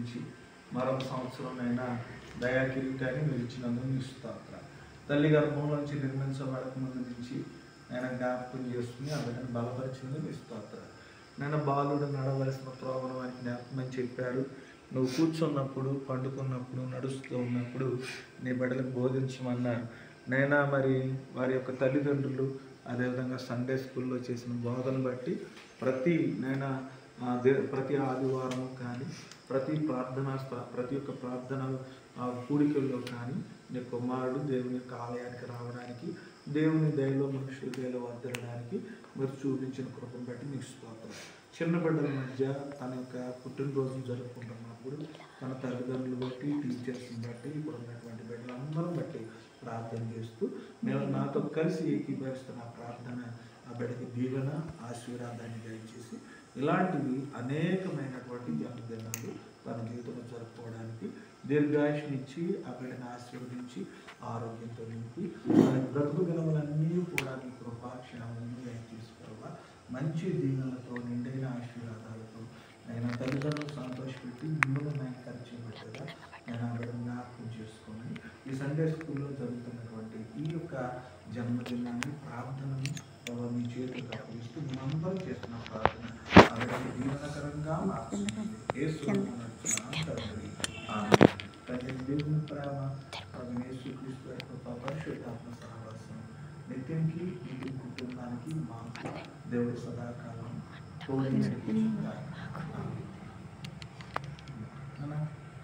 దీవించి మరొక సంవత్సరంనైనా దయా కిరీటాన్ని మీరు ఇచ్చినందుకు మీకు స్తోత్రం. తల్లి గర్భంలోంచి నిర్మించబడక ముందు నుంచి నేను జ్ఞాపకం చేసుకుని ఆ బిడ్డను బలపరిచినందుకు మీకు స్తోత్రం. నేను బాలుడు నడవలసిన త్రోవను వారికి జ్ఞాపకమని చెప్పారు. నువ్వు కూర్చున్నప్పుడు, పండుకున్నప్పుడు, నడుస్తూ ఉన్నప్పుడు నీ బిడ్డలకు బోధించమన్నారు. నైనా మరి వారి యొక్క తల్లిదండ్రులు అదేవిధంగా సండే స్కూల్లో చేసిన బోధన బట్టి ప్రతి ఆదివారం కానీ ప్రతి ఒక్క ప్రార్థన కూడికల్లో కానీ నీ కుమారుడు దేవుని యొక్క ఆలయానికి రావడానికి, దేవుని దయలో మనుషుల దయలో వర్దలడానికి మీరు చూపించిన కృపను బట్టి మీకు స్తోత్రం. చిన్న బిడ్డల మధ్య తన యొక్క పుట్టినరోజును జరుపుకుంటున్నప్పుడు తన తల్లిదండ్రులు బట్టి, టీచర్స్ని బట్టి, ఇప్పుడు ఉన్నటువంటి బిడ్డలందరం బట్టి ప్రార్థన చేస్తూ నేను నాతో కలిసి ఏకీభవిస్తున్న ప్రార్థన ఆ బిడ్డకి దీవెన ఆశీర్వాదాన్ని దయచేసి ఇలాంటివి అనేకమైనటువంటి జన్మదినాలు తన జీవితంలో జరుపుకోవడానికి దీర్ఘాయుష్నిచ్చి ఆ బిడ్డని ఆశీర్వదించి ఆరోగ్యంతో నింపి మన బ్రతుకు దినములన్నీ కూడా మీ కృపాక్షణములను దయచేసుకోవాలా. మంచి దీవెనలతో నిండైన ఆశీర్వాదాలతో నేను తల్లిదండ్రులు సంతోషపెట్టి మిమ్మల్ని నేను పరిచయం పెట్టగా నేను ఆ బిడ్డను జ్ఞాపకం చేసుకొని ఈ సండే స్కూల్లో జరుగుతున్నటువంటి ఈ యొక్క జన్మదినాన్ని ప్రార్థనను మీ చేతులు అప్పగిస్తూ మనందరం చేస్తున్న ప్రార్థన అలాగే దీవెనకరంగా మార్చుతుంది. దేవుని ప్రేమ యేసుక్రీస్తు యొక్క పరిశుద్ధాత్మ సహవాసం నిత్యంకి ఇంటి కుటుంబానికి మాకు దేవుడు సదాకాలం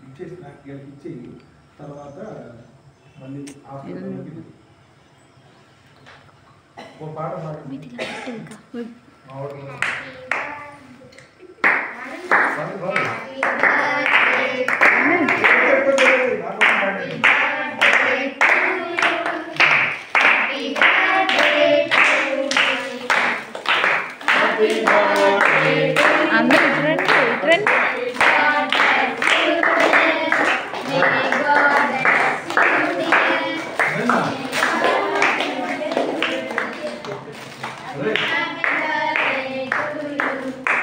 ఇచ్చేసి నాకు ఇచ్చేయి. తర్వాత మళ్ళీ ఓ పాట అందరూ ఇట్రండి నాకు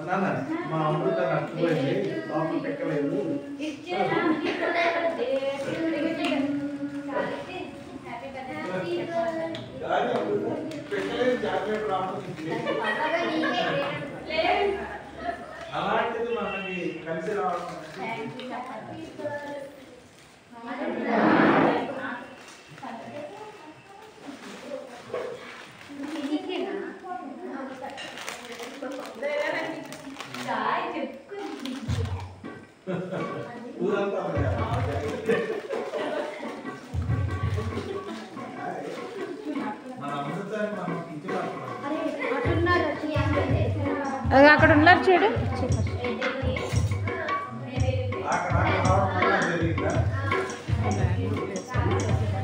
నాన్న మా అమృత నష్టపోయింది లోపల పెట్టలేదు. చాక్లెట్ అలాంటిది మనకి కలిసి రావడం ఊరంతా మన అమృతాన్ని మనం అక్కడ ఉన్నారు చూడు.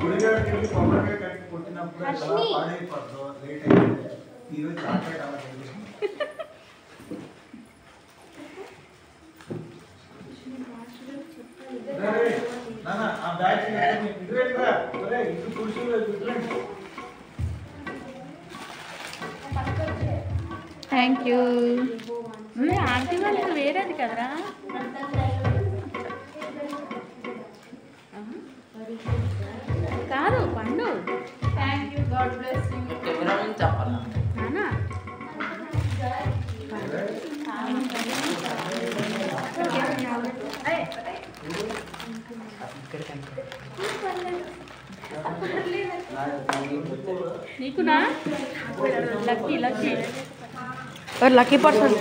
గుడిగాడికి కొబ్బరికాయ కట్టి కొట్టినప్పుడు పాడైపోద్దు లేట్ అయింది. ఈరోజు చాక్లెట్ అలా ఆ బ్యాగ్ ఇంటి పురుషులు థ్యాంక్ యూ. ఆంటీ వాళ్ళకి వేరేది కదరా. కాదు పండు. Thank you. God bless you. చెప్పాలా నీకునా? Lucky lucky lucky person.